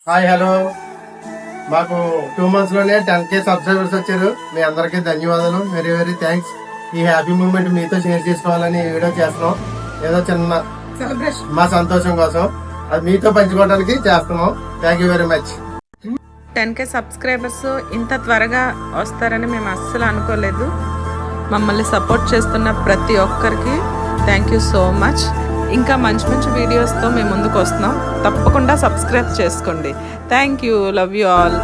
Hi hello, మాకు 2 months లోనే 10K subscribers వచ్చారు. మీ అందరికీ ధన్యవాదాలు, వెరీ వెరీ థ్యాంక్స్. ఈ హ్యాపీ మూమెంట్ మీతో షేర్ చేసుకోవాలని ఈ వీడియో చేస్తున్నాం. ఏదో చిన్న మా సంతోషం కోసం అది మీతో పంచుకోవడానికి చేస్తున్నాం. Thank you very much. 10K subscribers ఇంత త్వరగా వస్తారని మేము అస్సలు అనుకోలేదు. మమ్మల్ని సపోర్ట్ చేస్తున్న ప్రతి ఒక్కరికి థ్యాంక్ యూ సో మచ్. ఇంకా మంచి మంచి వీడియోస్తో మేము ముందుకు వస్తున్నాం. తప్పకుండా సబ్స్క్రైబ్ చేసుకోండి. Thank you, love you all.